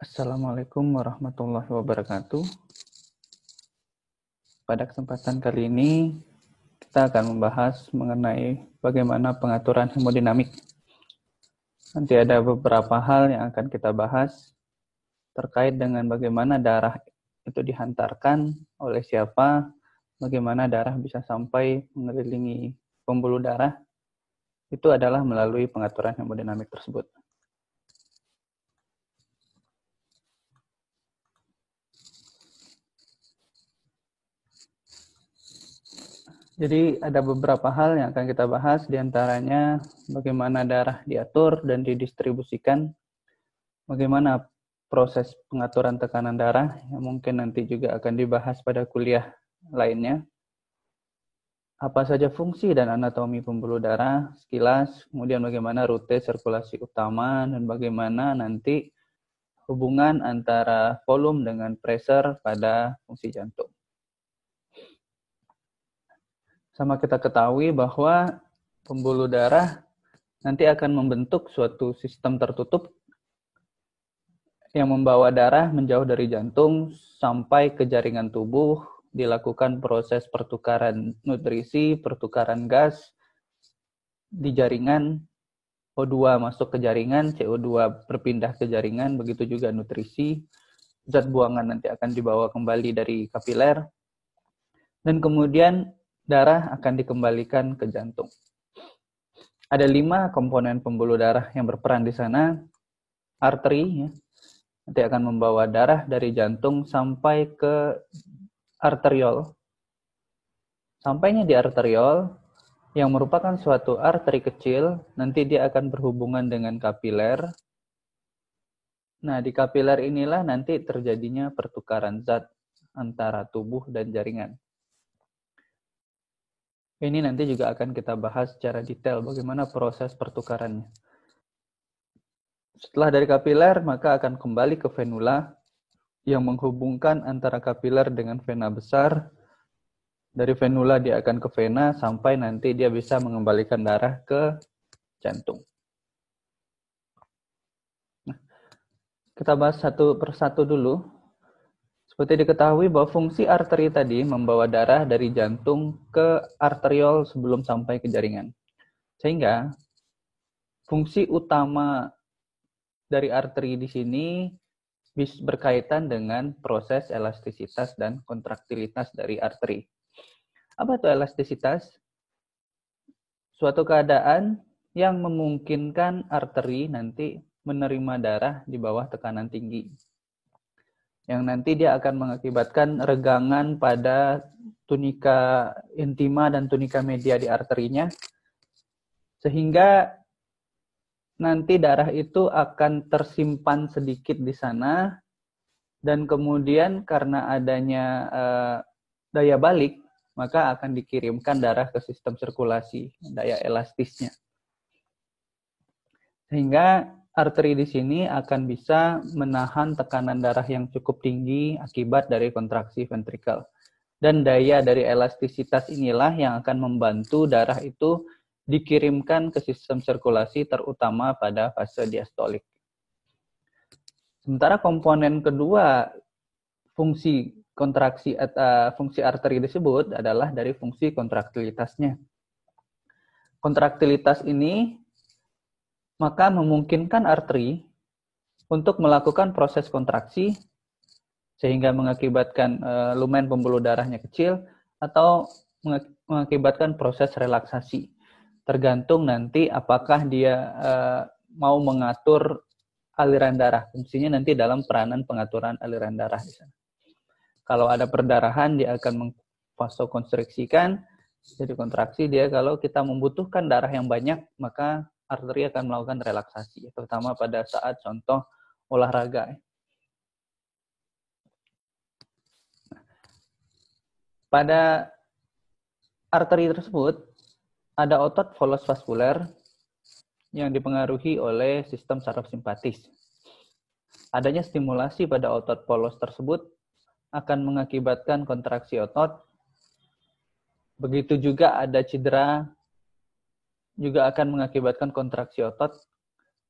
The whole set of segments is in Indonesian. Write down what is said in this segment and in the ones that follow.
Assalamualaikum warahmatullahi wabarakatuh. Pada kesempatan kali ini, kita akan membahas mengenai bagaimana pengaturan hemodinamik. Nanti ada beberapa hal yang akan kita bahas terkait dengan bagaimana darah itu dihantarkan oleh siapa, bagaimana darah bisa sampai mengelilingi pembuluh darah, itu adalah melalui pengaturan hemodinamik tersebut. Jadi ada beberapa hal yang akan kita bahas, diantaranya bagaimana darah diatur dan didistribusikan, bagaimana proses pengaturan tekanan darah, yang mungkin nanti juga akan dibahas pada kuliah lainnya, apa saja fungsi dan anatomi pembuluh darah sekilas, kemudian bagaimana rute sirkulasi utama, dan bagaimana nanti hubungan antara volume dengan pressure pada fungsi jantung. Sama kita ketahui bahwa pembuluh darah nanti akan membentuk suatu sistem tertutup yang membawa darah menjauh dari jantung sampai ke jaringan tubuh, dilakukan proses pertukaran nutrisi, pertukaran gas di jaringan, O2 masuk ke jaringan, CO2 berpindah ke jaringan, begitu juga nutrisi, zat buangan nanti akan dibawa kembali dari kapiler, dan kemudian darah akan dikembalikan ke jantung. Ada 5 komponen pembuluh darah yang berperan di sana. Arteri, nanti akan membawa darah dari jantung sampai ke arteriol. Sampainya di arteriol, yang merupakan suatu arteri kecil, nanti dia akan berhubungan dengan kapiler. Nah, di kapiler inilah nanti terjadinya pertukaran zat antara tubuh dan jaringan. Ini nanti juga akan kita bahas secara detail bagaimana proses pertukarannya. Setelah dari kapiler, maka akan kembali ke venula yang menghubungkan antara kapiler dengan vena besar. Dari venula dia akan ke vena sampai nanti dia bisa mengembalikan darah ke jantung. Nah, kita bahas satu persatu dulu. Seperti diketahui bahwa fungsi arteri tadi membawa darah dari jantung ke arteriol sebelum sampai ke jaringan. Sehingga fungsi utama dari arteri di sini berkaitan dengan proses elastisitas dan kontraktilitas dari arteri. Apa itu elastisitas? Suatu keadaan yang memungkinkan arteri nanti menerima darah di bawah tekanan tinggi. Yang nanti dia akan mengakibatkan regangan pada tunika intima dan tunika media di arterinya, sehingga nanti darah itu akan tersimpan sedikit di sana, dan kemudian karena adanya daya balik, maka akan dikirimkan darah ke sistem sirkulasi, daya elastisnya. Sehingga arteri di sini akan bisa menahan tekanan darah yang cukup tinggi akibat dari kontraksi ventrikel. Dan daya dari elastisitas inilah yang akan membantu darah itu dikirimkan ke sistem sirkulasi terutama pada fase diastolik. Sementara komponen kedua fungsi kontraksi fungsi arteri disebut adalah dari fungsi kontraktilitasnya. Kontraktilitas ini maka memungkinkan arteri untuk melakukan proses kontraksi sehingga mengakibatkan lumen pembuluh darahnya kecil atau mengakibatkan proses relaksasi. Tergantung nanti apakah dia mau mengatur aliran darah. Fungsinya nanti dalam peranan pengaturan aliran darah di sana. Kalau ada perdarahan, dia akan vasokonstriksikan, jadi kontraksi dia. Kalau kita membutuhkan darah yang banyak, maka arteri akan melakukan relaksasi, terutama pada saat contoh olahraga. Pada arteri tersebut, ada otot volos vaskuler yang dipengaruhi oleh sistem saraf simpatis. Adanya stimulasi pada otot polos tersebut akan mengakibatkan kontraksi otot. Begitu juga ada cedera juga akan mengakibatkan kontraksi otot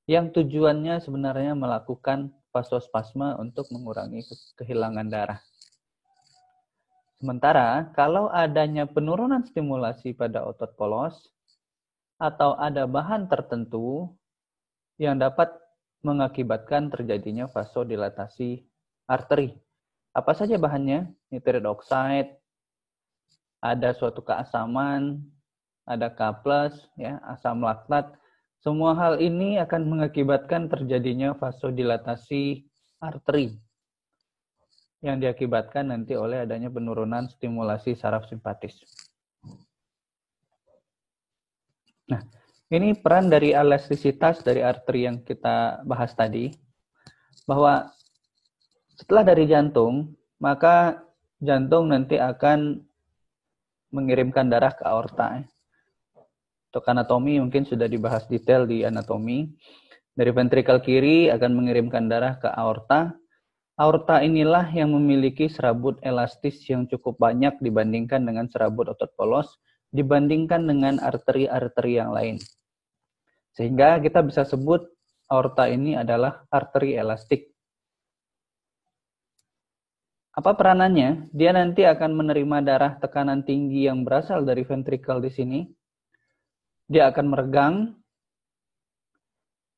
yang tujuannya sebenarnya melakukan vasospasma untuk mengurangi kehilangan darah. Sementara kalau adanya penurunan stimulasi pada otot polos atau ada bahan tertentu yang dapat mengakibatkan terjadinya vasodilatasi arteri. Apa saja bahannya? Nitric oxide, ada suatu keasaman, ada K+, ya, asam laktat. Semua hal ini akan mengakibatkan terjadinya vasodilatasi arteri yang diakibatkan nanti oleh adanya penurunan stimulasi saraf simpatis. Nah, ini peran dari elastisitas dari arteri yang kita bahas tadi, bahwa setelah dari jantung, maka jantung nanti akan mengirimkan darah ke aorta. Untuk anatomi mungkin sudah dibahas detail di anatomi. Dari ventrikel kiri akan mengirimkan darah ke aorta. Aorta inilah yang memiliki serabut elastis yang cukup banyak dibandingkan dengan serabut otot polos, dibandingkan dengan arteri-arteri yang lain. Sehingga kita bisa sebut aorta ini adalah arteri elastik. Apa peranannya? Dia nanti akan menerima darah tekanan tinggi yang berasal dari ventrikel di sini. Dia akan meregang,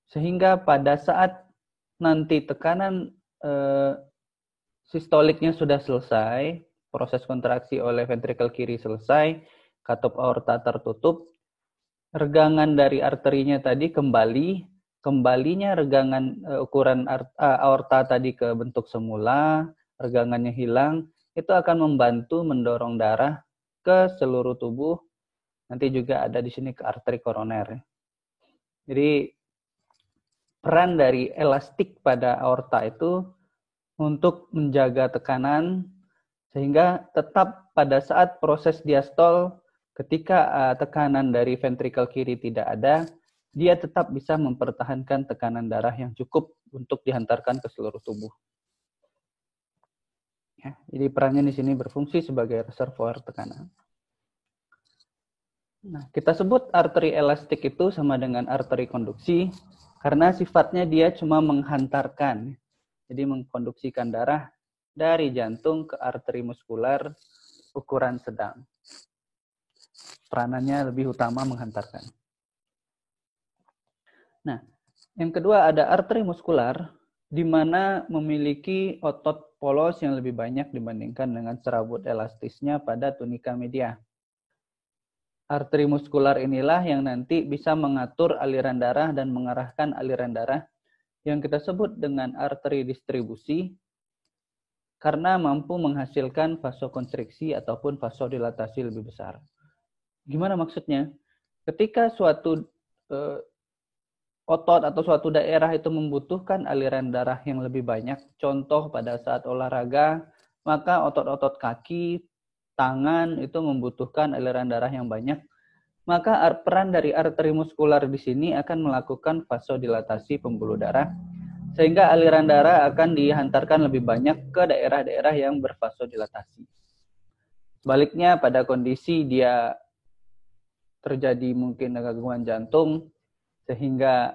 sehingga pada saat nanti tekanan sistoliknya sudah selesai, proses kontraksi oleh ventrikel kiri selesai, katup aorta tertutup, regangan dari arterinya tadi kembalinya regangan ukuran aorta tadi ke bentuk semula, regangannya hilang, itu akan membantu mendorong darah ke seluruh tubuh. Nanti juga ada di sini ke arteri koroner. Jadi peran dari elastik pada aorta itu untuk menjaga tekanan sehingga tetap pada saat proses diastol ketika tekanan dari ventrikel kiri tidak ada, dia tetap bisa mempertahankan tekanan darah yang cukup untuk dihantarkan ke seluruh tubuh. Ya, jadi perannya di sini berfungsi sebagai reservoir tekanan. Nah, kita sebut arteri elastik itu sama dengan arteri konduksi karena sifatnya dia cuma menghantarkan, jadi mengkonduksikan darah dari jantung ke arteri muskular ukuran sedang. Peranannya lebih utama menghantarkan. Nah, yang kedua ada arteri muskular, di mana memiliki otot polos yang lebih banyak dibandingkan dengan serabut elastisnya pada tunika media. Arteri muskular inilah yang nanti bisa mengatur aliran darah dan mengarahkan aliran darah yang kita sebut dengan arteri distribusi karena mampu menghasilkan vasokonstriksi ataupun vasodilatasi lebih besar. Gimana maksudnya? Ketika suatu otot atau suatu daerah itu membutuhkan aliran darah yang lebih banyak, contoh pada saat olahraga, maka otot-otot kaki, tangan itu membutuhkan aliran darah yang banyak, maka peran dari arteri muskular di sini akan melakukan vasodilatasi pembuluh darah, sehingga aliran darah akan dihantarkan lebih banyak ke daerah-daerah yang bervasodilatasi. Sebaliknya pada kondisi dia terjadi mungkin gangguan jantung, sehingga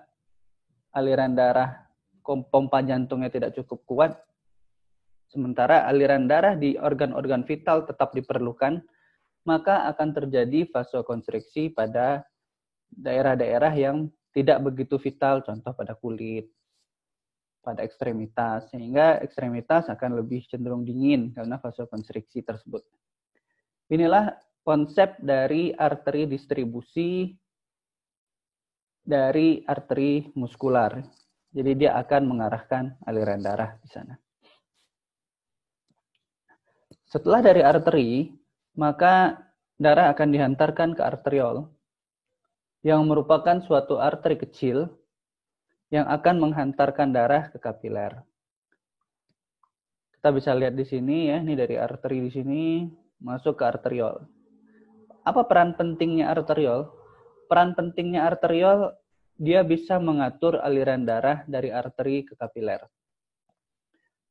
aliran darah pompa jantungnya tidak cukup kuat, sementara aliran darah di organ-organ vital tetap diperlukan, maka akan terjadi vasokonstriksi pada daerah-daerah yang tidak begitu vital, contoh pada kulit, pada ekstremitas, sehingga ekstremitas akan lebih cenderung dingin karena vasokonstriksi tersebut. Inilah konsep dari arteri distribusi dari arteri muskular. Jadi dia akan mengarahkan aliran darah di sana. Setelah dari arteri, maka darah akan dihantarkan ke arteriol, yang merupakan suatu arteri kecil yang akan menghantarkan darah ke kapiler. Kita bisa lihat di sini ya, ini dari arteri di sini masuk ke arteriol. Apa peran pentingnya arteriol? Peran pentingnya arteriol, dia bisa mengatur aliran darah dari arteri ke kapiler.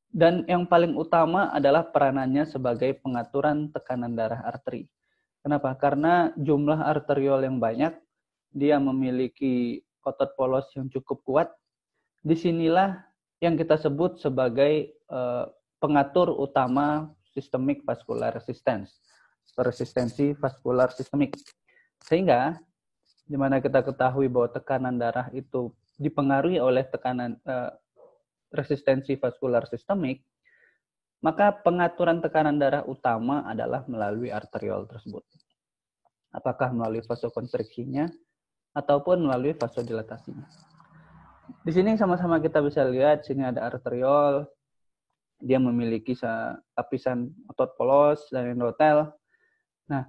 Dan yang paling utama adalah peranannya sebagai pengaturan tekanan darah arteri. Kenapa? Karena jumlah arteriol yang banyak, dia memiliki otot polos yang cukup kuat. Disinilah yang kita sebut sebagai pengatur utama systemic vascular resistance, resistensi vaskular sistemik. Sehingga di mana kita ketahui bahwa tekanan darah itu dipengaruhi oleh tekanan resistensi vaskular sistemik, maka pengaturan tekanan darah utama adalah melalui arteriol tersebut. Apakah melalui vasokonstriksinya ataupun melalui vasodilatasinya. Di sini sama-sama kita bisa lihat, sini ada arteriol, dia memiliki lapisan otot polos dan endotel. Nah,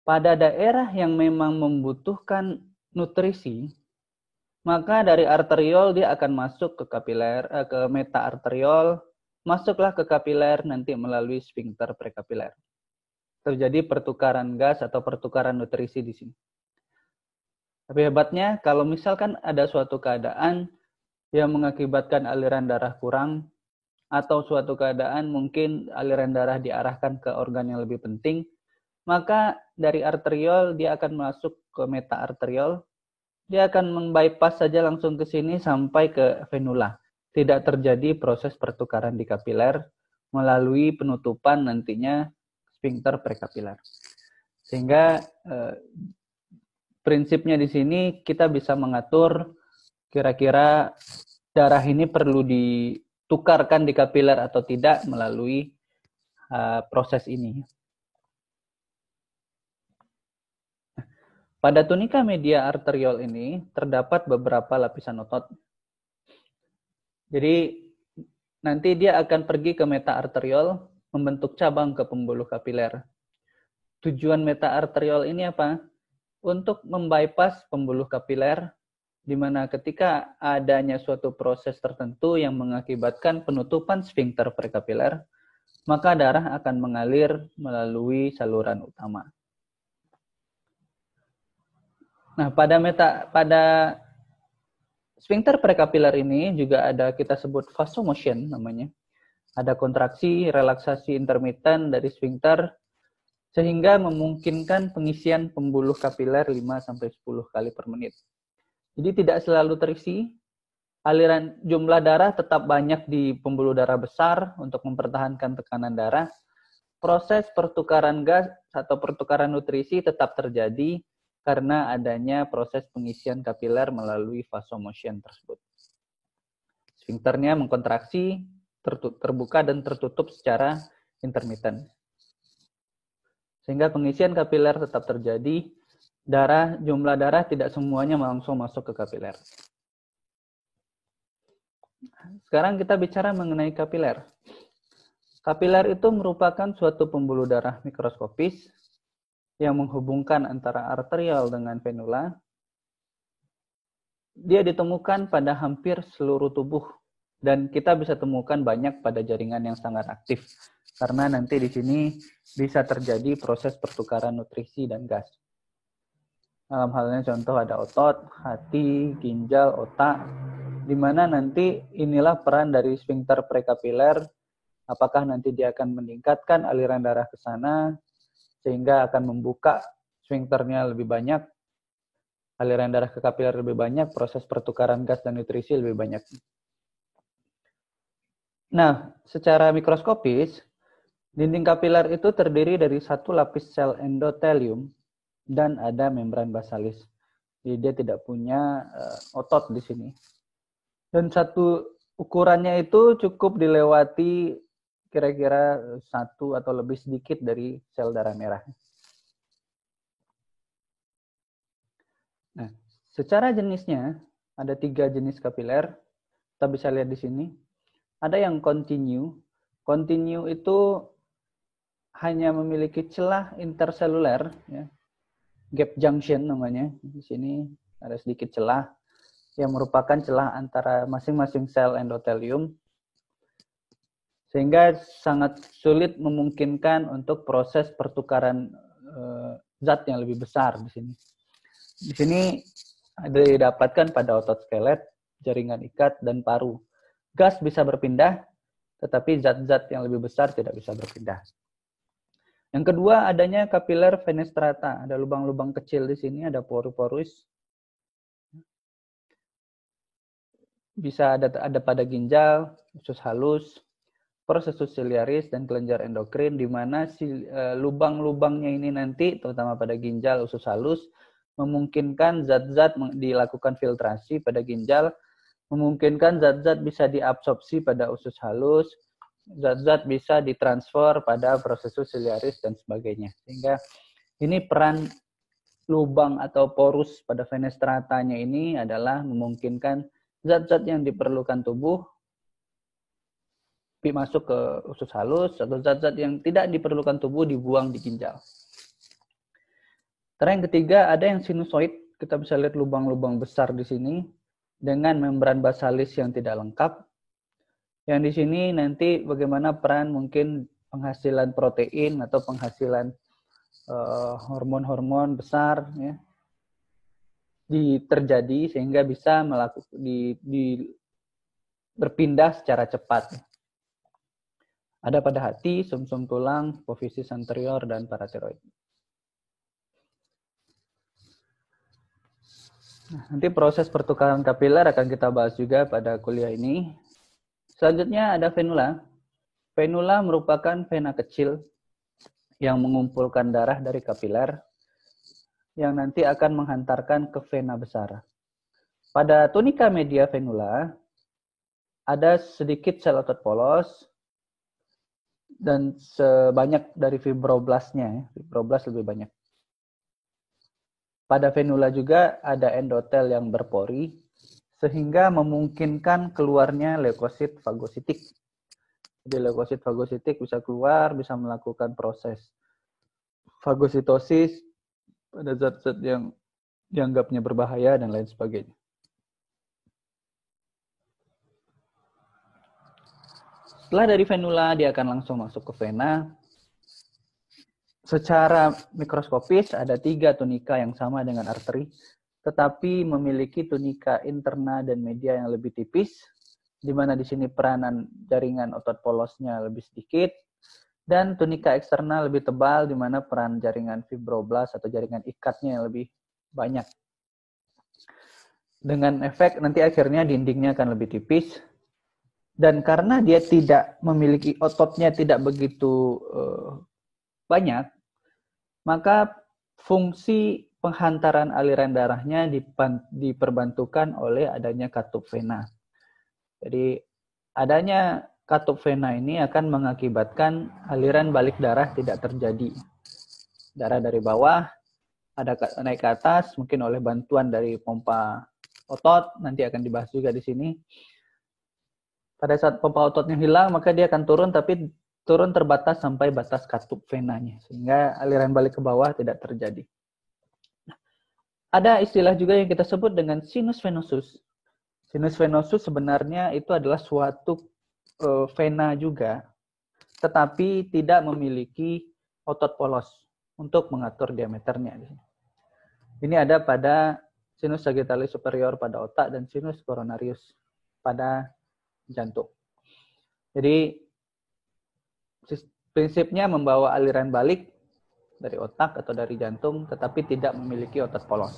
pada daerah yang memang membutuhkan nutrisi, maka dari arteriol dia akan masuk ke kapiler, ke meta arteriol, masuklah ke kapiler nanti melalui sphincter prekapiler. Terjadi pertukaran gas atau pertukaran nutrisi di sini. Tapi hebatnya kalau misalkan ada suatu keadaan yang mengakibatkan aliran darah kurang atau suatu keadaan mungkin aliran darah diarahkan ke organ yang lebih penting, maka dari arteriol dia akan masuk ke meta arteriol, dia akan membypass saja langsung ke sini sampai ke venula. Tidak terjadi proses pertukaran di kapiler melalui penutupan nantinya sphincter prekapiler. Sehingga prinsipnya di sini kita bisa mengatur kira-kira darah ini perlu ditukarkan di kapiler atau tidak melalui proses ini. Pada tunika media arteriol ini terdapat beberapa lapisan otot. Jadi nanti dia akan pergi ke meta arteriol membentuk cabang ke pembuluh kapiler. Tujuan meta arteriol ini apa? Untuk membypass pembuluh kapiler, di mana ketika adanya suatu proses tertentu yang mengakibatkan penutupan sphincter prekapiler, maka darah akan mengalir melalui saluran utama. Nah, pada sphincter prekapiler ini juga ada kita sebut vasomotion namanya. Ada kontraksi, relaksasi intermiten dari sphincter sehingga memungkinkan pengisian pembuluh kapiler 5-10 kali per menit. Jadi tidak selalu terisi, aliran jumlah darah tetap banyak di pembuluh darah besar untuk mempertahankan tekanan darah. Proses pertukaran gas atau pertukaran nutrisi tetap terjadi karena adanya proses pengisian kapiler melalui vasomotion tersebut. Sphincternya mengkontraksi, terbuka dan tertutup secara intermiten. Sehingga pengisian kapiler tetap terjadi, jumlah darah tidak semuanya langsung masuk ke kapiler. Sekarang kita bicara mengenai kapiler. Kapiler itu merupakan suatu pembuluh darah mikroskopis yang menghubungkan antara arteriol dengan venula. Dia ditemukan pada hampir seluruh tubuh dan kita bisa temukan banyak pada jaringan yang sangat aktif. Karena nanti di sini bisa terjadi proses pertukaran nutrisi dan gas. Dalam halnya contoh ada otot, hati, ginjal, otak, di mana nanti inilah peran dari sphincter prekapiler. Apakah nanti dia akan meningkatkan aliran darah ke sana, sehingga akan membuka sphincternya lebih banyak, aliran darah ke kapiler lebih banyak, proses pertukaran gas dan nutrisi lebih banyak. Nah, secara mikroskopis, dinding kapiler itu terdiri dari satu lapis sel endotelium dan ada membran basalis. Jadi dia tidak punya otot di sini. Dan satu ukurannya itu cukup dilewati kira-kira 1 atau lebih sedikit dari sel darah merah. Nah, secara jenisnya ada 3 jenis kapiler. Kita bisa lihat di sini. Ada yang continue. Continue itu hanya memiliki celah interseluler, ya. Gap junction namanya. Di sini ada sedikit celah yang merupakan celah antara masing-masing sel endotelium, sehingga sangat sulit memungkinkan untuk proses pertukaran zat yang lebih besar di sini. Di sini didapatkan pada otot skelet, jaringan ikat, dan paru. Gas bisa berpindah, tetapi zat-zat yang lebih besar tidak bisa berpindah. Yang kedua, adanya kapiler fenestrata. Ada lubang-lubang kecil di sini, ada porus-porus. bisa ada pada ginjal, usus halus, prosesus ciliaris, dan kelenjar endokrin, di mana lubang-lubangnya ini nanti, terutama pada ginjal, usus halus, memungkinkan zat-zat dilakukan filtrasi pada ginjal, memungkinkan zat-zat bisa diabsorpsi pada usus halus, zat-zat bisa ditransfer pada prosesus ciliaris dan sebagainya. Sehingga ini peran lubang atau porus pada fenestratanya ini adalah memungkinkan zat-zat yang diperlukan tubuh masuk ke usus halus, atau zat-zat yang tidak diperlukan tubuh dibuang di ginjal. Terus yang ketiga, ada yang sinusoid. Kita bisa lihat lubang-lubang besar di sini dengan membran basalis yang tidak lengkap. Yang di sini nanti bagaimana peran mungkin penghasilan protein atau penghasilan hormon-hormon besar ya, terjadi sehingga bisa berpindah secara cepat. Ada pada hati, sumsum tulang, hipofisis anterior, dan paratiroid. Nah, nanti proses pertukaran kapiler akan kita bahas juga pada kuliah ini. Selanjutnya ada venula. Venula merupakan vena kecil yang mengumpulkan darah dari kapiler yang nanti akan menghantarkan ke vena besar. Pada tunika media venula ada sedikit sel otot polos dan sebanyak dari fibroblastnya. Fibroblast lebih banyak. Pada venula juga ada endotel yang berpori sehingga memungkinkan keluarnya leukosit fagositik. Jadi leukosit fagositik bisa keluar, bisa melakukan proses fagositosis pada zat-zat yang dianggapnya berbahaya dan lain sebagainya. Setelah dari venula, dia akan langsung masuk ke vena. Secara mikroskopis ada 3 tunika yang sama dengan arteri, tetapi memiliki tunika interna dan media yang lebih tipis, di mana di sini peranan jaringan otot polosnya lebih sedikit, dan tunika eksternal lebih tebal, di mana peran jaringan fibroblast atau jaringan ikatnya yang lebih banyak. Dengan efek nanti akhirnya dindingnya akan lebih tipis, dan karena dia tidak memiliki ototnya tidak begitu banyak, maka fungsi penghantaran aliran darahnya diperbantukan oleh adanya katup vena. Jadi adanya katup vena ini akan mengakibatkan aliran balik darah tidak terjadi. Darah dari bawah ada naik ke atas, mungkin oleh bantuan dari pompa otot, nanti akan dibahas juga di sini. Pada saat pompa ototnya hilang, maka dia akan turun, tapi turun terbatas sampai batas katup venanya, sehingga aliran balik ke bawah tidak terjadi. Ada istilah juga yang kita sebut dengan sinus venosus. Sinus venosus sebenarnya itu adalah suatu vena juga, tetapi tidak memiliki otot polos untuk mengatur diameternya. Ini ada pada sinus sagittalis superior pada otak dan sinus coronarius pada jantung. Jadi prinsipnya membawa aliran balik dari otak atau dari jantung, tetapi tidak memiliki otot polos.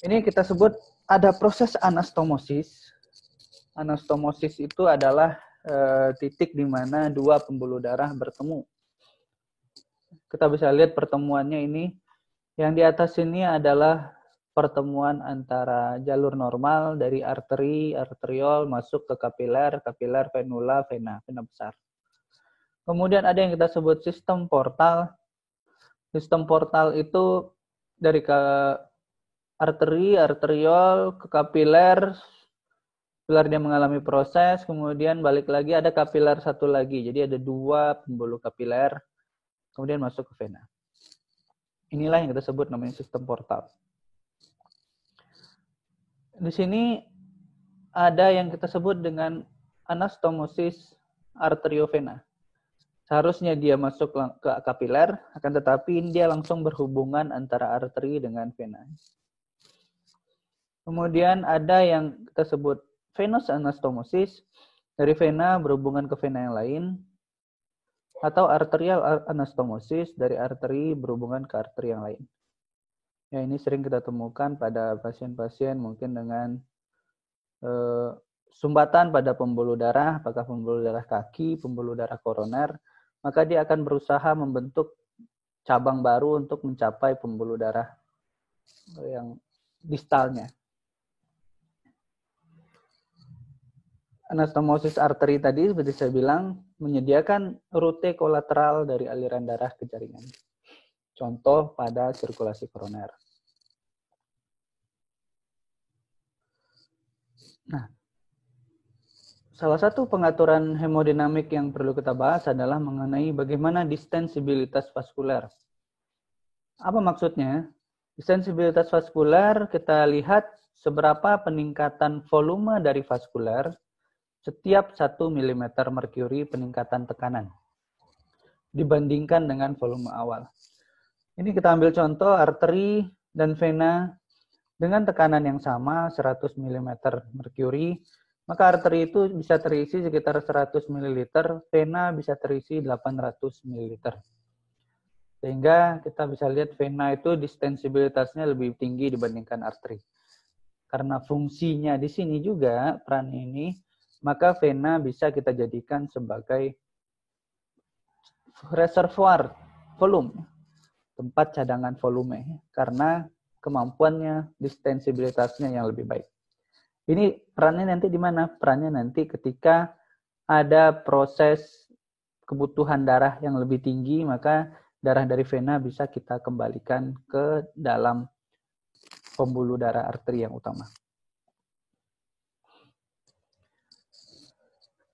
Ini kita sebut ada proses anastomosis. Anastomosis itu adalah titik di mana 2 pembuluh darah bertemu. Kita bisa lihat pertemuannya ini. Yang di atas ini adalah pertemuan antara jalur normal dari arteri, arteriol masuk ke kapiler, kapiler, venula, vena besar. Kemudian ada yang kita sebut sistem portal. Sistem portal itu dari ke arteri, arteriol, ke kapiler, kapiler dia mengalami proses, kemudian balik lagi ada kapiler satu lagi. Jadi ada 2 pembuluh kapiler, kemudian masuk ke vena. Inilah yang kita sebut namanya sistem portal. Di sini ada yang kita sebut dengan anastomosis arteriovena. Seharusnya dia masuk ke kapiler, akan tetapi dia langsung berhubungan antara arteri dengan vena. Kemudian ada yang kita sebut venous anastomosis, dari vena berhubungan ke vena yang lain, atau arterial anastomosis, dari arteri berhubungan ke arteri yang lain. Ya, ini sering kita temukan pada pasien-pasien mungkin dengan sumbatan pada pembuluh darah, apakah pembuluh darah kaki, pembuluh darah koroner, maka dia akan berusaha membentuk cabang baru untuk mencapai pembuluh darah yang distalnya. Anastomosis arteri tadi seperti saya bilang menyediakan rute kolateral dari aliran darah ke jaringan. Contoh pada sirkulasi koroner. Nah, salah satu pengaturan hemodinamik yang perlu kita bahas adalah mengenai bagaimana distensibilitas vaskuler. Apa maksudnya? Distensibilitas vaskuler kita lihat seberapa peningkatan volume dari vaskuler setiap 1 mm merkuri peningkatan tekanan dibandingkan dengan volume awal. Ini kita ambil contoh arteri dan vena dengan tekanan yang sama 100 mm merkuri, maka arteri itu bisa terisi sekitar 100 ml, vena bisa terisi 800 ml. Sehingga kita bisa lihat vena itu distensibilitasnya lebih tinggi dibandingkan arteri. Karena fungsinya di sini juga peran ini, maka vena bisa kita jadikan sebagai reservoir volume, tempat cadangan volume, karena kemampuannya, distensibilitasnya yang lebih baik. Ini perannya nanti di mana? Perannya nanti ketika ada proses kebutuhan darah yang lebih tinggi, maka darah dari vena bisa kita kembalikan ke dalam pembuluh darah arteri yang utama.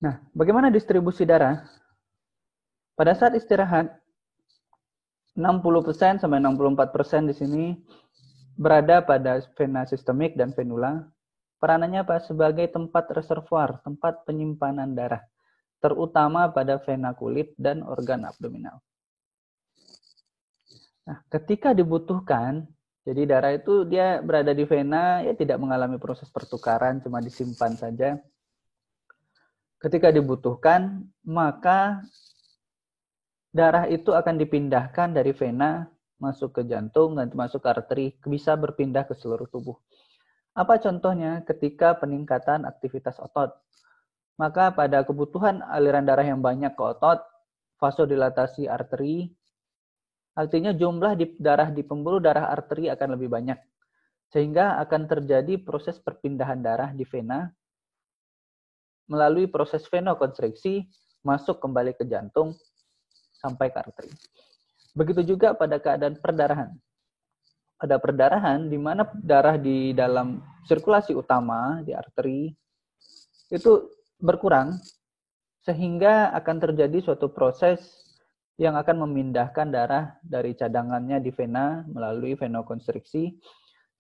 Nah, bagaimana distribusi darah? Pada saat istirahat, 60% sampai 64% di sini berada pada vena sistemik dan venula. Peranannya apa? Sebagai tempat reservoir, tempat penyimpanan darah, terutama pada vena kulit dan organ abdominal. Nah, ketika dibutuhkan, jadi darah itu dia berada di vena, ya tidak mengalami proses pertukaran, cuma disimpan saja. Ketika dibutuhkan, maka darah itu akan dipindahkan dari vena masuk ke jantung dan masuk ke arteri, bisa berpindah ke seluruh tubuh. Apa contohnya? Ketika peningkatan aktivitas otot, maka pada kebutuhan aliran darah yang banyak ke otot, vasodilatasi arteri, artinya jumlah darah di pembuluh darah arteri akan lebih banyak, sehingga akan terjadi proses perpindahan darah di vena melalui proses venokonstriksi masuk kembali ke jantung sampai ke arteri. Begitu juga pada keadaan perdarahan. Pada perdarahan, di mana darah di dalam sirkulasi utama, di arteri, itu berkurang, sehingga akan terjadi suatu proses yang akan memindahkan darah dari cadangannya di vena melalui venokonstriksi,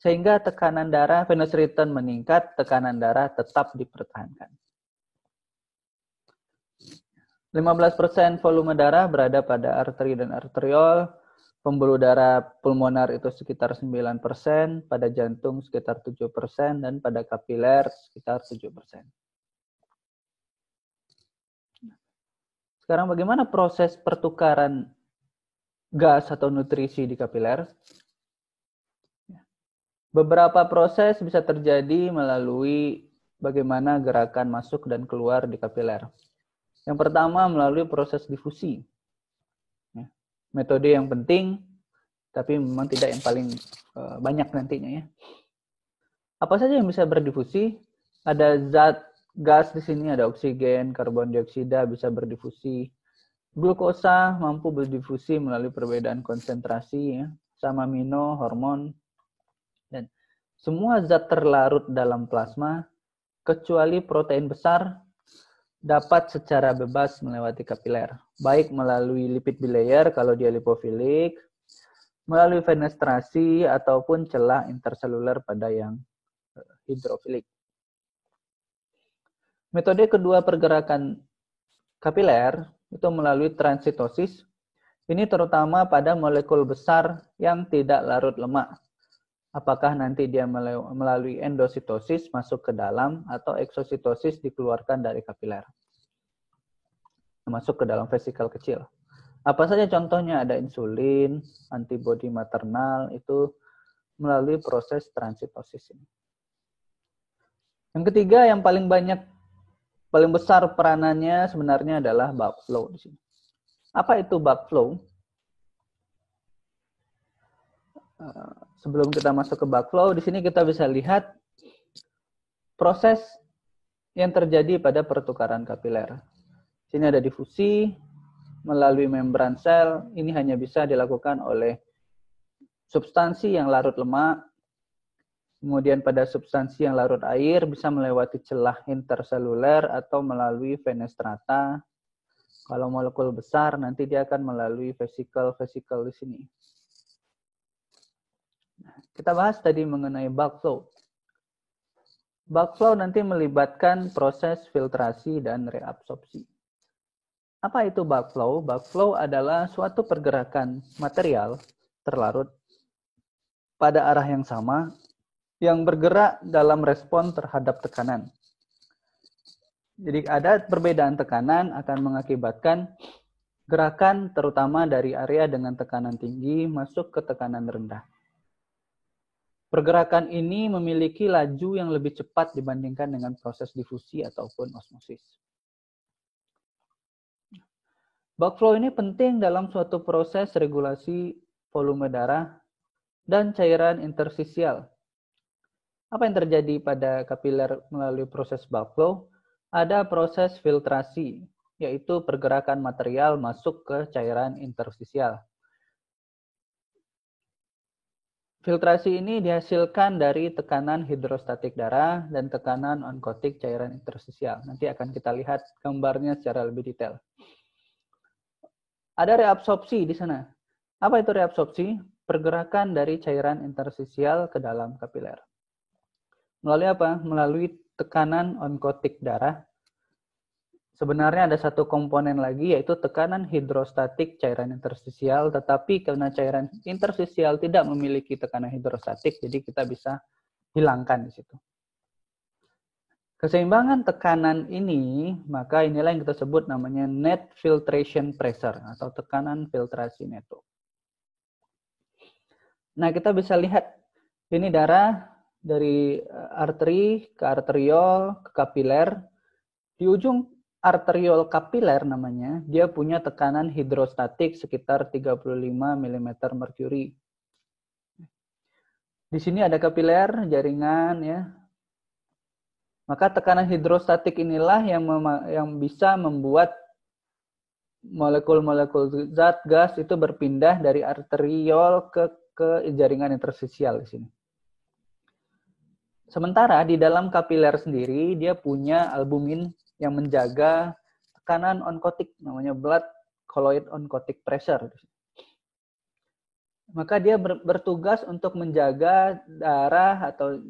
sehingga tekanan darah, venous return meningkat, tekanan darah tetap dipertahankan. 15% volume darah berada pada arteri dan arteriol, pembuluh darah pulmoner itu sekitar 9%, pada jantung sekitar 7%, dan pada kapiler sekitar 7%. Sekarang bagaimana proses pertukaran gas atau nutrisi di kapiler? Beberapa proses bisa terjadi melalui bagaimana gerakan masuk dan keluar di kapiler. Yang pertama melalui proses difusi. Metode yang penting, tapi memang tidak yang paling banyak nantinya ya. Apa saja yang bisa berdifusi? Ada zat gas di sini, ada oksigen, karbon dioksida bisa berdifusi. Glukosa mampu berdifusi melalui perbedaan konsentrasi, ya, asam amino, hormon, dan semua zat terlarut dalam plasma, kecuali protein besar, dapat secara bebas melewati kapiler, baik melalui lipid bilayer kalau dia lipofilik, melalui fenestrasi ataupun celah interseluler pada yang hidrofilik. Metode kedua pergerakan kapiler itu melalui transitosis. Ini terutama pada molekul besar yang tidak larut lemak. Apakah nanti dia melalui endositosis masuk ke dalam atau eksositosis dikeluarkan dari kapiler, masuk ke dalam vesikel kecil. Apa saja contohnya? Ada insulin, antibodi maternal, itu melalui proses transitosis ini. Yang ketiga yang paling besar peranannya sebenarnya adalah bulk flow di sini. Apa itu bulk flow? Sebelum kita masuk ke bulk flow, di sini kita bisa lihat proses yang terjadi pada pertukaran kapiler. Di sini ada difusi melalui membran sel. Ini hanya bisa dilakukan oleh substansi yang larut lemak. Kemudian pada substansi yang larut air bisa melewati celah interseluler atau melalui fenestrata. Kalau molekul besar nanti dia akan melalui vesikel di sini. Kita bahas tadi mengenai bulk flow. Bulk flow nanti melibatkan proses filtrasi dan reabsorpsi. Apa itu bulk flow? Bulk flow adalah suatu pergerakan material terlarut pada arah yang sama yang bergerak dalam respon terhadap tekanan. Jadi ada perbedaan tekanan akan mengakibatkan gerakan terutama dari area dengan tekanan tinggi masuk ke tekanan rendah. Pergerakan ini memiliki laju yang lebih cepat dibandingkan dengan proses difusi ataupun osmosis. Bulk flow ini penting dalam suatu proses regulasi volume darah dan cairan interstisial. Apa yang terjadi pada kapiler melalui proses bulk flow? Ada proses filtrasi, yaitu pergerakan material masuk ke cairan interstisial. Filtrasi ini dihasilkan dari tekanan hidrostatik darah dan tekanan onkotik cairan interstisial. Nanti akan kita lihat gambarnya secara lebih detail. Ada reabsorpsi di sana. Apa itu reabsorpsi? Pergerakan dari cairan interstisial ke dalam kapiler. Melalui apa? Melalui tekanan onkotik darah. Sebenarnya ada satu komponen lagi, yaitu tekanan hidrostatik cairan interstisial, tetapi karena cairan interstisial tidak memiliki tekanan hidrostatik, jadi kita bisa hilangkan di situ. Keseimbangan tekanan ini, maka inilah yang kita sebut namanya net filtration pressure, atau tekanan filtrasi neto. Nah, kita bisa lihat, ini darah dari arteri ke arteriol ke kapiler. Di ujung arteriol kapiler namanya, dia punya tekanan hidrostatik sekitar 35 mm merkuri. Di sini ada kapiler, jaringan ya. Maka tekanan hidrostatik inilah yang bisa membuat molekul-molekul zat gas itu berpindah dari arteriol ke jaringan interstisial di sini. Sementara di dalam kapiler sendiri dia punya albumin yang menjaga tekanan onkotik, namanya blood colloid oncotic pressure. Maka dia bertugas untuk menjaga darah atau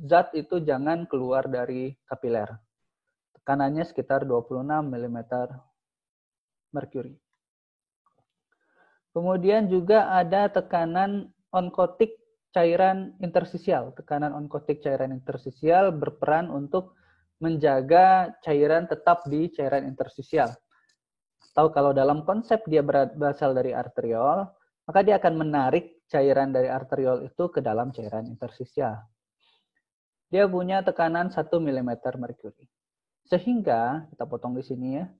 zat itu jangan keluar dari kapiler. Tekanannya sekitar 26 mm merkuri. Kemudian juga ada tekanan onkotik cairan interstisial. Tekanan onkotik cairan interstisial berperan untuk menjaga cairan tetap di cairan interstisial. Atau kalau dalam konsep dia berasal dari arteriol, maka dia akan menarik cairan dari arteriol itu ke dalam cairan interstisial. Dia punya tekanan 1 mm merkuri. Sehingga, kita potong di sini ya,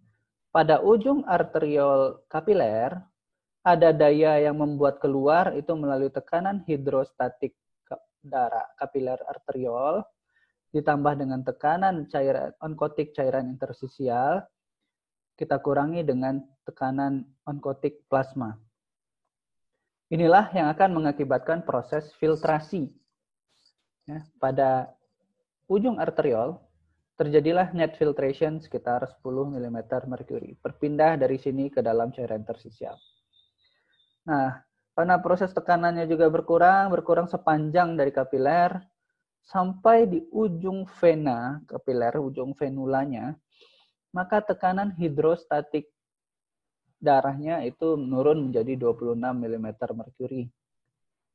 pada ujung arteriol kapiler, ada daya yang membuat keluar itu melalui tekanan hidrostatik darah kapiler arteriol, ditambah dengan tekanan cairan onkotik cairan interstisial, kita kurangi dengan tekanan onkotik plasma. Inilah yang akan mengakibatkan proses filtrasi. Ya, pada ujung arteriol, terjadilah net filtration sekitar 10 mm merkuri. Berpindah dari sini ke dalam cairan interstisial. Nah, karena proses tekanannya juga berkurang sepanjang dari kapiler, sampai di ujung vena kapiler, ujung venulanya, maka tekanan hidrostatik darahnya itu menurun menjadi 26 mm merkuri.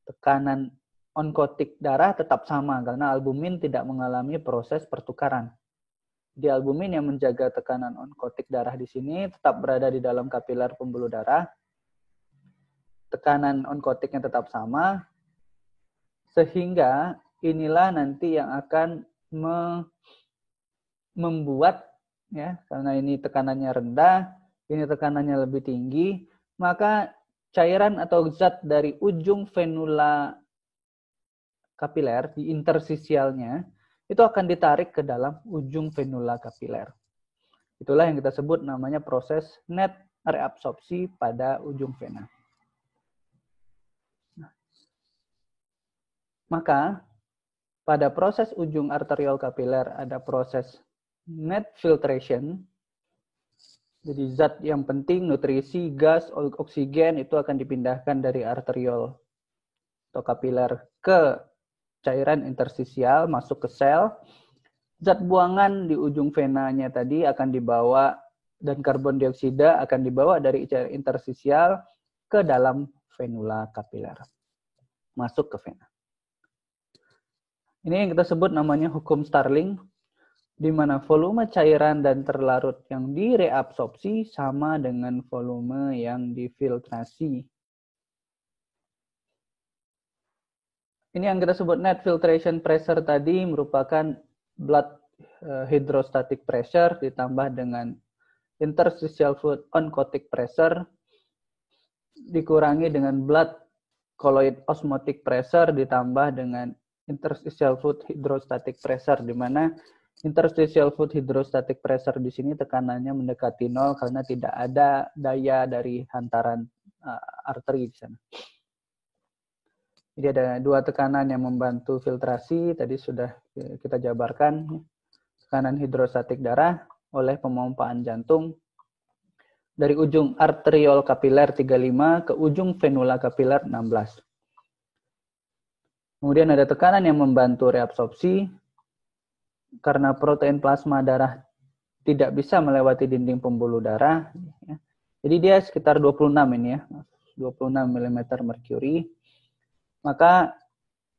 Tekanan onkotik darah tetap sama karena albumin tidak mengalami proses pertukaran. Di albumin yang menjaga tekanan onkotik darah di sini tetap berada di dalam kapiler pembuluh darah. Tekanan onkotiknya tetap sama. Sehingga inilah nanti yang akan membuat, ya, karena ini tekanannya rendah, ini tekanannya lebih tinggi, maka cairan atau zat dari ujung venula kapiler di interstisialnya itu akan ditarik ke dalam ujung venula kapiler. Itulah yang kita sebut namanya proses net reabsorpsi pada ujung vena. Maka pada proses ujung arteriol kapiler ada proses net filtration. Jadi zat yang penting, nutrisi, gas, oksigen itu akan dipindahkan dari arteriol atau kapiler ke cairan interstisial, masuk ke sel. Zat buangan di ujung venanya tadi akan dibawa, dan karbon dioksida akan dibawa dari cairan interstisial ke dalam venula kapiler. Masuk ke vena. Ini yang kita sebut namanya hukum Starling, di mana volume cairan dan terlarut yang direabsorpsi sama dengan volume yang difiltrasi. Ini yang kita sebut net filtration pressure tadi merupakan blood hydrostatic pressure ditambah dengan interstitial fluid oncotic pressure dikurangi dengan blood colloid osmotic pressure ditambah dengan interstitial fluid hydrostatic pressure, di mana interstitial fluid hydrostatic pressure di sini tekanannya mendekati 0 karena tidak ada daya dari hantaran arteri di sana. Jadi ada dua tekanan yang membantu filtrasi, tadi sudah kita jabarkan. Tekanan hidrostatik darah oleh pemompaan jantung dari ujung arteriol kapiler 35 ke ujung venula kapiler 16. Kemudian ada tekanan yang membantu reabsorpsi karena protein plasma darah tidak bisa melewati dinding pembuluh darah. Jadi dia sekitar 26 ini ya, 26 mm merkuri. Maka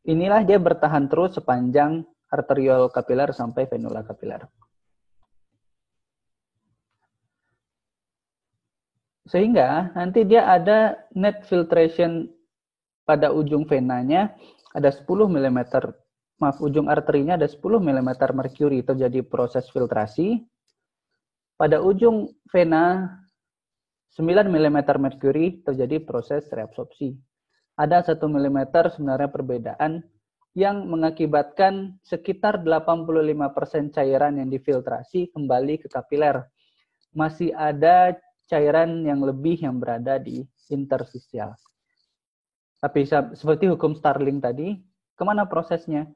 inilah dia bertahan terus sepanjang arteriol kapiler sampai venula kapiler. Sehingga nanti dia ada net filtration pada ujung venanya ada 10 mm, ujung arterinya ada 10 mm merkuri terjadi proses filtrasi. Pada ujung vena 9 mm merkuri terjadi proses reabsorpsi. Ada 1 mm sebenarnya perbedaan yang mengakibatkan sekitar 85% cairan yang difiltrasi kembali ke kapiler. Masih ada cairan yang lebih yang berada di interstisial. Tapi seperti hukum Starling tadi, kemana prosesnya?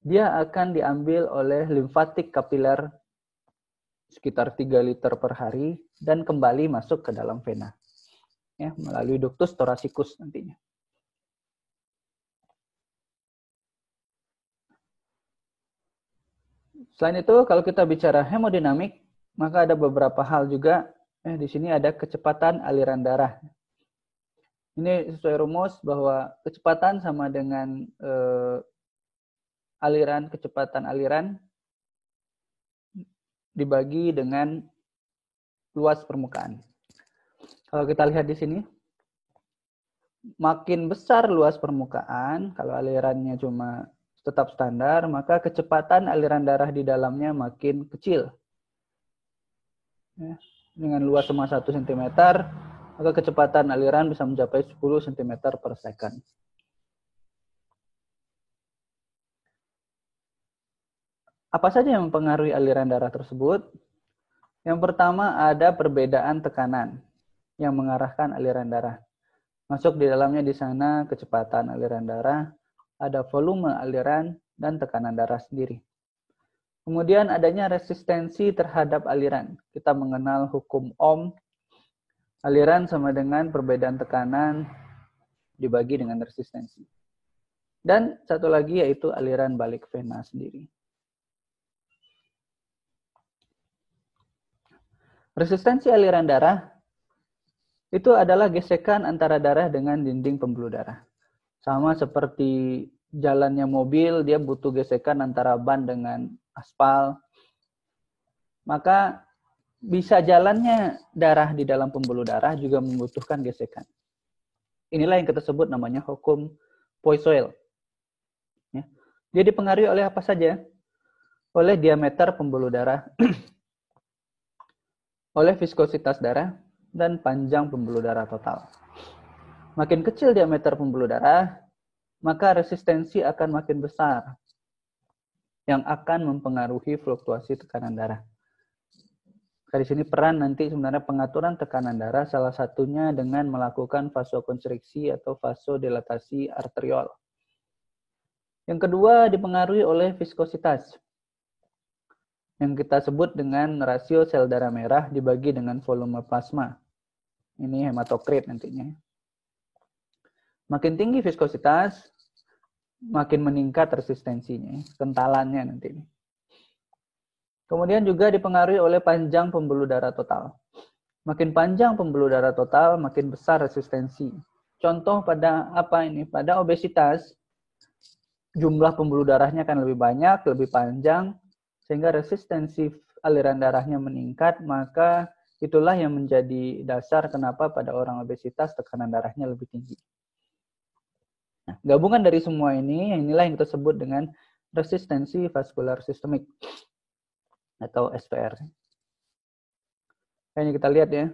Dia akan diambil oleh limfatik kapiler sekitar 3 liter per hari dan kembali masuk ke dalam vena. Ya, melalui ductus thoracicus nantinya. Selain itu, kalau kita bicara hemodinamik, maka ada beberapa hal juga. Di sini ada kecepatan aliran darah. Ini sesuai rumus bahwa kecepatan sama dengan kecepatan aliran dibagi dengan luas permukaan. Kalau kita lihat di sini, makin besar luas permukaan, kalau alirannya cuma tetap standar, maka kecepatan aliran darah di dalamnya makin kecil. Ya, dengan luas cuma 1 cm, maka kecepatan aliran bisa mencapai 10 cm per second. Apa saja yang mempengaruhi aliran darah tersebut? Yang pertama ada perbedaan tekanan yang mengarahkan aliran darah. Masuk di dalamnya di sana kecepatan aliran darah, ada volume aliran, dan tekanan darah sendiri. Kemudian adanya resistensi terhadap aliran. Kita mengenal hukum Ohm. Aliran sama dengan perbedaan tekanan dibagi dengan resistensi. Dan satu lagi yaitu aliran balik vena sendiri. Resistensi aliran darah itu adalah gesekan antara darah dengan dinding pembuluh darah. Sama seperti jalannya mobil, dia butuh gesekan antara ban dengan aspal. Maka bisa jalannya darah di dalam pembuluh darah juga membutuhkan gesekan. Inilah yang kita sebut namanya hukum Poiseuille. Dia dipengaruhi oleh apa saja? Oleh diameter pembuluh darah, oleh viskositas darah, dan panjang pembuluh darah total. Makin kecil diameter pembuluh darah, maka resistensi akan makin besar, yang akan mempengaruhi fluktuasi tekanan darah. Di sini peran nanti sebenarnya pengaturan tekanan darah, salah satunya dengan melakukan vasokonstriksi atau vasodilatasi arteriol. Yang kedua dipengaruhi oleh viskositas, yang kita sebut dengan rasio sel darah merah dibagi dengan volume plasma. Ini hematokrit nantinya. Makin tinggi viskositas, makin meningkat resistensinya, kentalannya nanti. Kemudian juga dipengaruhi oleh panjang pembuluh darah total. Makin panjang pembuluh darah total, makin besar resistensi. Contoh pada apa ini? Pada obesitas, jumlah pembuluh darahnya akan lebih banyak, lebih panjang, sehingga resistensi aliran darahnya meningkat, maka itulah yang menjadi dasar kenapa pada orang obesitas tekanan darahnya lebih tinggi. Nah, gabungan dari semua ini, inilah yang kita sebut dengan resistensi vaskular sistemik atau SVR. Kayaknya kita lihat ya.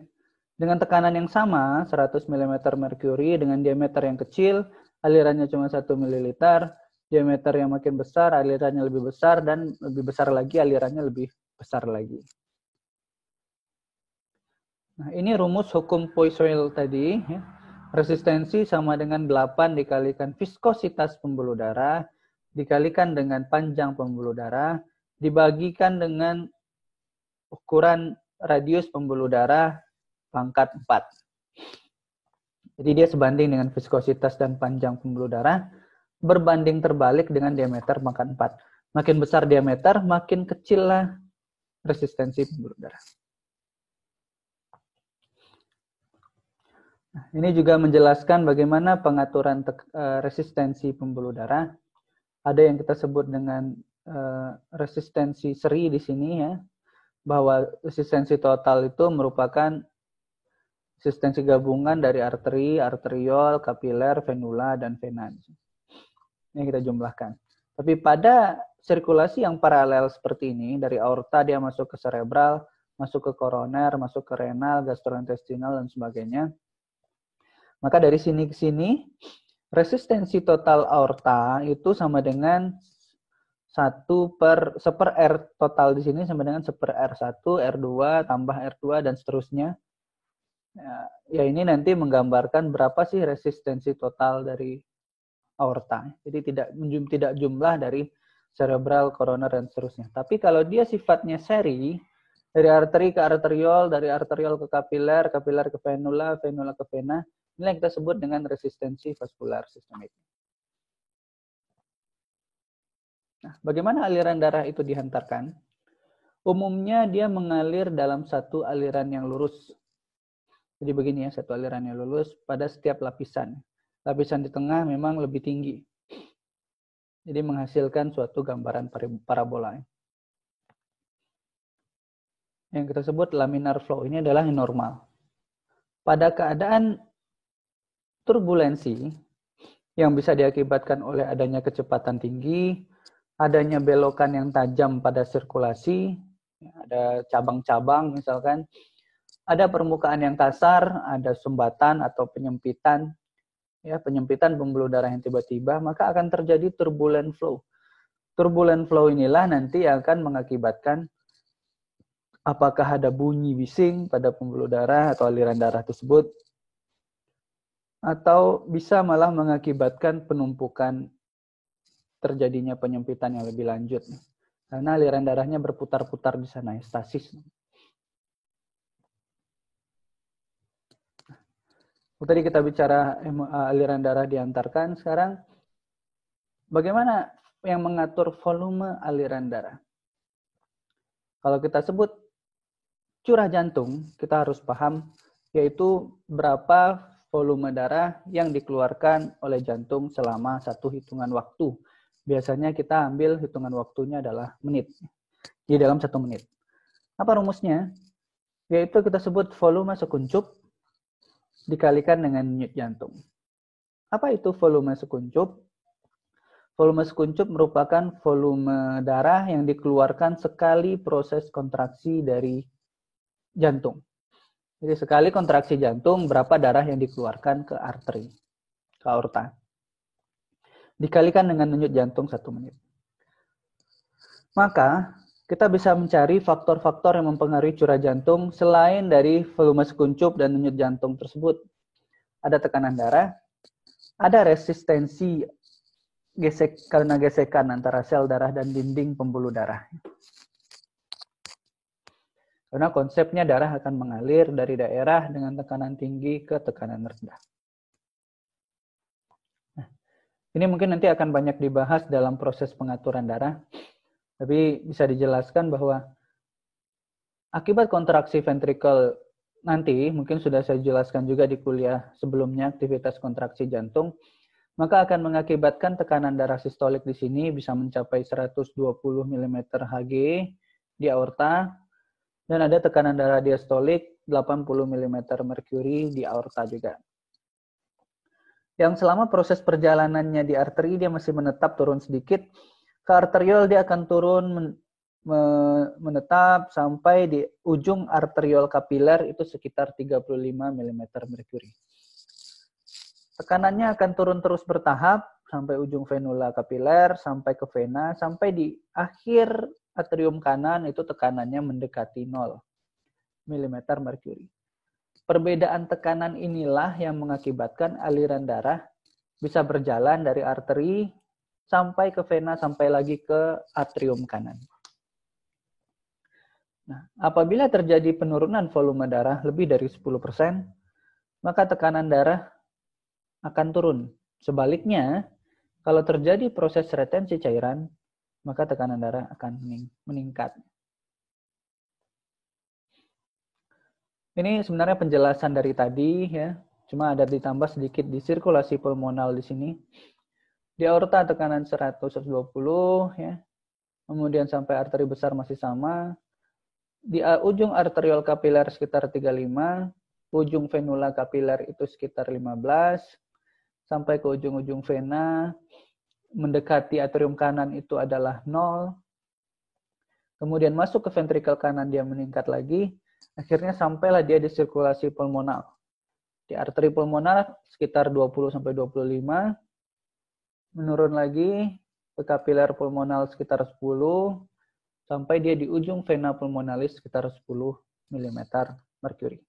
Dengan tekanan yang sama, 100 mm merkuri dengan diameter yang kecil, alirannya cuma 1 ml, diameter yang makin besar, alirannya lebih besar, dan lebih besar lagi, alirannya lebih besar lagi. Nah, ini rumus hukum Poiseuille tadi. Ya. Resistensi sama dengan 8 dikalikan viskositas pembuluh darah, dikalikan dengan panjang pembuluh darah, dibagikan dengan ukuran radius pembuluh darah pangkat 4. Jadi dia sebanding dengan viskositas dan panjang pembuluh darah, berbanding terbalik dengan diameter pangkat 4. Makin besar diameter, makin kecillah resistensi pembuluh darah. Nah, ini juga menjelaskan bagaimana pengaturan resistensi pembuluh darah. Ada yang kita sebut dengan resistensi seri di sini ya, bahwa resistensi total itu merupakan resistensi gabungan dari arteri, arteriol, kapiler, venula, dan vena. Ini kita jumlahkan. Tapi pada sirkulasi yang paralel seperti ini, dari aorta dia masuk ke cerebral, masuk ke koroner, masuk ke renal, gastrointestinal, dan sebagainya. Maka dari sini ke sini, resistensi total aorta itu sama dengan 1/1 R total di sini sama dengan 1/R1, R2, tambah R2, dan seterusnya. Ya ini nanti menggambarkan berapa sih resistensi total dari aorta. Jadi tidak jumlah dari cerebral, koroner, dan seterusnya. Tapi kalau dia sifatnya seri, dari arteri ke arteriol, dari arteriol ke kapiler, kapiler ke venula, venula ke vena, ini yang kita sebut dengan resistensi vaskular sistemik. Nah, bagaimana aliran darah itu dihantarkan? Umumnya dia mengalir dalam satu aliran yang lurus. Jadi begini ya, satu aliran yang lurus pada setiap lapisan. Lapisan di tengah memang lebih tinggi. Jadi menghasilkan suatu gambaran parabola. Yang kita sebut laminar flow ini adalah yang normal. Pada keadaan turbulensi yang bisa diakibatkan oleh adanya kecepatan tinggi, adanya belokan yang tajam pada sirkulasi, ada cabang-cabang misalkan, ada permukaan yang kasar, ada sumbatan atau penyempitan, ya penyempitan pembuluh darah yang tiba-tiba, maka akan terjadi turbulent flow. Turbulent flow inilah nanti akan mengakibatkan apakah ada bunyi bising pada pembuluh darah atau aliran darah tersebut, atau bisa malah mengakibatkan penumpukan terjadinya penyempitan yang lebih lanjut. Karena aliran darahnya berputar-putar di sana, stasis. Tadi kita bicara aliran darah diantarkan, sekarang bagaimana yang mengatur volume aliran darah? Kalau kita sebut curah jantung, kita harus paham yaitu berapa volume darah yang dikeluarkan oleh jantung selama satu hitungan waktu. Biasanya kita ambil hitungan waktunya adalah menit. Di dalam 1 menit. Apa rumusnya? Yaitu kita sebut volume sekuncup dikalikan dengan denyut jantung. Apa itu volume sekuncup? Volume sekuncup merupakan volume darah yang dikeluarkan sekali proses kontraksi dari jantung. Jadi sekali kontraksi jantung, berapa darah yang dikeluarkan ke arteri, ke aorta. Dikalikan dengan denyut jantung 1 menit. Maka, kita bisa mencari faktor-faktor yang mempengaruhi curah jantung selain dari volume sekuncup dan denyut jantung tersebut. Ada tekanan darah, ada resistensi karena gesekan antara sel darah dan dinding pembuluh darah. Karena konsepnya darah akan mengalir dari daerah dengan tekanan tinggi ke tekanan rendah. Nah, ini mungkin nanti akan banyak dibahas dalam proses pengaturan darah. Tapi bisa dijelaskan bahwa akibat kontraksi ventrikel nanti, mungkin sudah saya jelaskan juga di kuliah sebelumnya, aktivitas kontraksi jantung, maka akan mengakibatkan tekanan darah sistolik di sini bisa mencapai 120 mm Hg di aorta, dan ada tekanan darah diastolik 80 mm merkuri di aorta juga. Yang selama proses perjalanannya di arteri dia masih menetap turun sedikit, ke arteriol dia akan turun menetap sampai di ujung arteriol kapiler itu sekitar 35 mm merkuri. Tekanannya akan turun terus bertahap sampai ujung venula kapiler, sampai ke vena, sampai di akhir atrium kanan itu tekanannya mendekati 0 mm merkuri. Perbedaan tekanan inilah yang mengakibatkan aliran darah bisa berjalan dari arteri sampai ke vena, sampai lagi ke atrium kanan. Nah, apabila terjadi penurunan volume darah lebih dari 10%, maka tekanan darah akan turun. Sebaliknya, kalau terjadi proses retensi cairan, maka tekanan darah akan meningkat. Ini sebenarnya penjelasan dari tadi ya, cuma ada ditambah sedikit di sirkulasi pulmonal di sini. Di aorta tekanan 120 ya. Kemudian sampai arteri besar masih sama. Di ujung arteriol kapiler sekitar 35, ujung venula kapiler itu sekitar 15, sampai ke ujung-ujung vena mendekati atrium kanan itu adalah 0. Kemudian masuk ke ventrikel kanan dia meningkat lagi. Akhirnya sampailah dia di sirkulasi pulmonal. Di arteri pulmonar sekitar 20-25. Menurun lagi ke kapiler pulmonal sekitar 10. Sampai dia di ujung vena pulmonalis sekitar 10 mm merkuri.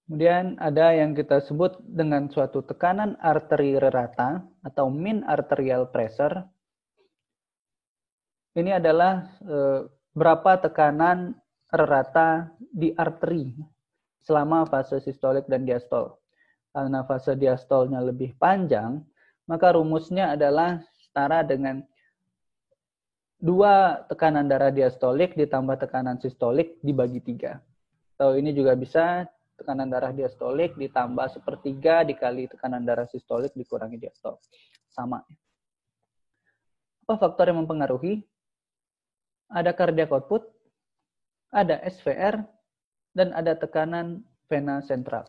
Kemudian ada yang kita sebut dengan suatu tekanan arteri rata atau mean arterial pressure. Ini adalah berapa tekanan rata di arteri selama fase sistolik dan diastol. Karena fase diastolnya lebih panjang, maka rumusnya adalah setara dengan 2 tekanan darah diastolik ditambah tekanan sistolik dibagi 3. Atau ini juga bisa tekanan darah diastolik ditambah 1/3 dikali tekanan darah sistolik dikurangi diastol. Sama. Apa faktor yang mempengaruhi? Ada cardiac output, ada SVR, dan ada tekanan vena sentral.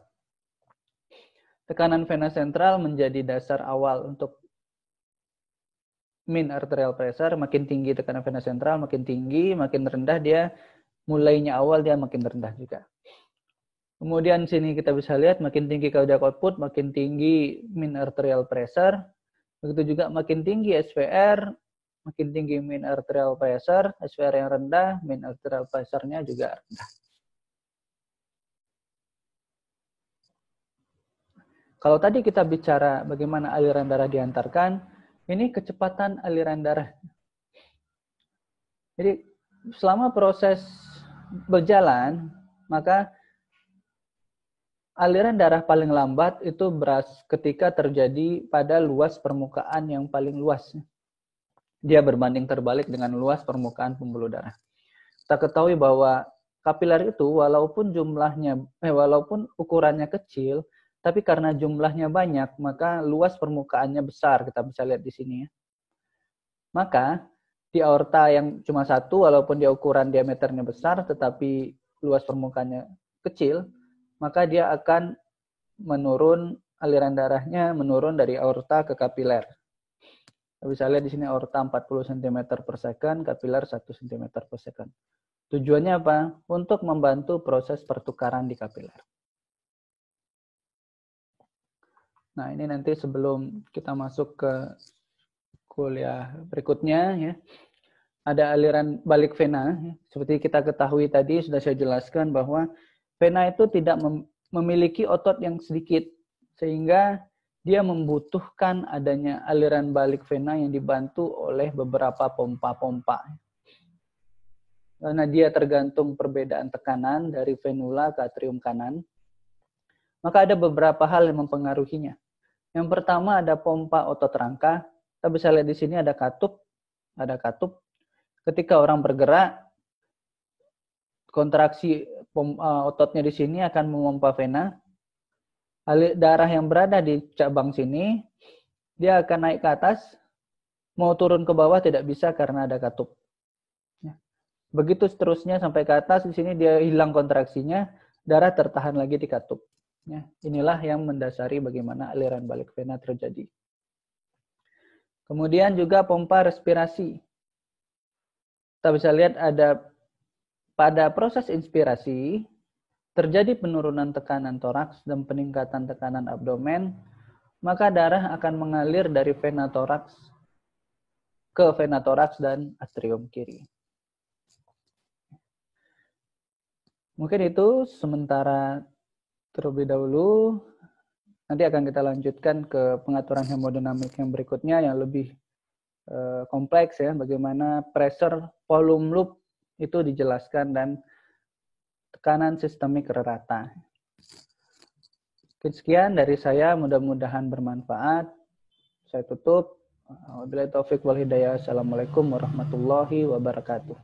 Tekanan vena sentral menjadi dasar awal untuk mean arterial pressure. Makin tinggi tekanan vena sentral, makin tinggi, makin rendah dia, mulainya awal dia makin rendah juga. Kemudian sini kita bisa lihat makin tinggi cardiac output, makin tinggi mean arterial pressure. Begitu juga makin tinggi SVR, makin tinggi mean arterial pressure. SVR yang rendah, mean arterial pressure-nya juga rendah. Kalau tadi kita bicara bagaimana aliran darah diantarkan, ini kecepatan aliran darah. Jadi selama proses berjalan, maka aliran darah paling lambat itu ketika terjadi pada luas permukaan yang paling luas. Dia berbanding terbalik dengan luas permukaan pembuluh darah. Kita ketahui bahwa kapiler itu walaupun ukurannya kecil, tapi karena jumlahnya banyak, maka luas permukaannya besar. Kita bisa lihat di sini ya. Maka di aorta yang cuma 1, walaupun dia ukuran diameternya besar, tetapi luas permukaannya kecil, maka dia akan aliran darahnya menurun dari aorta ke kapiler. Bisa lihat di sini aorta 40 cm per second, kapiler 1 cm per second. Tujuannya apa? Untuk membantu proses pertukaran di kapiler. Nah, ini nanti sebelum kita masuk ke kuliah berikutnya, ya, ada aliran balik vena. Seperti kita ketahui tadi, sudah saya jelaskan bahwa vena itu tidak memiliki otot yang sedikit, sehingga dia membutuhkan adanya aliran balik vena yang dibantu oleh beberapa pompa-pompa. Karena dia tergantung perbedaan tekanan dari venula ke atrium kanan, maka ada beberapa hal yang mempengaruhinya. Yang pertama ada pompa otot rangka. Kita bisa lihat di sini ada katup. Ketika orang bergerak, kontraksi ototnya di sini akan memompa vena. Darah yang berada di cabang sini, dia akan naik ke atas, mau turun ke bawah tidak bisa karena ada katup. Begitu seterusnya sampai ke atas, di sini dia hilang kontraksinya, darah tertahan lagi di katup. Inilah yang mendasari bagaimana aliran balik vena terjadi. Kemudian juga pompa respirasi. Kita bisa lihat ada pada proses inspirasi, terjadi penurunan tekanan toraks dan peningkatan tekanan abdomen, maka darah akan mengalir dari vena toraks ke vena toraks dan atrium kiri. Mungkin itu sementara terlebih dahulu. Nanti akan kita lanjutkan ke pengaturan hemodinamik yang berikutnya yang lebih kompleks, ya, bagaimana pressure volume loop itu dijelaskan dan tekanan sistemik rata. Sekian dari saya, mudah-mudahan bermanfaat. Saya tutup. Wabillahi taufik wal hidayah. Assalamualaikum warahmatullahi wabarakatuh.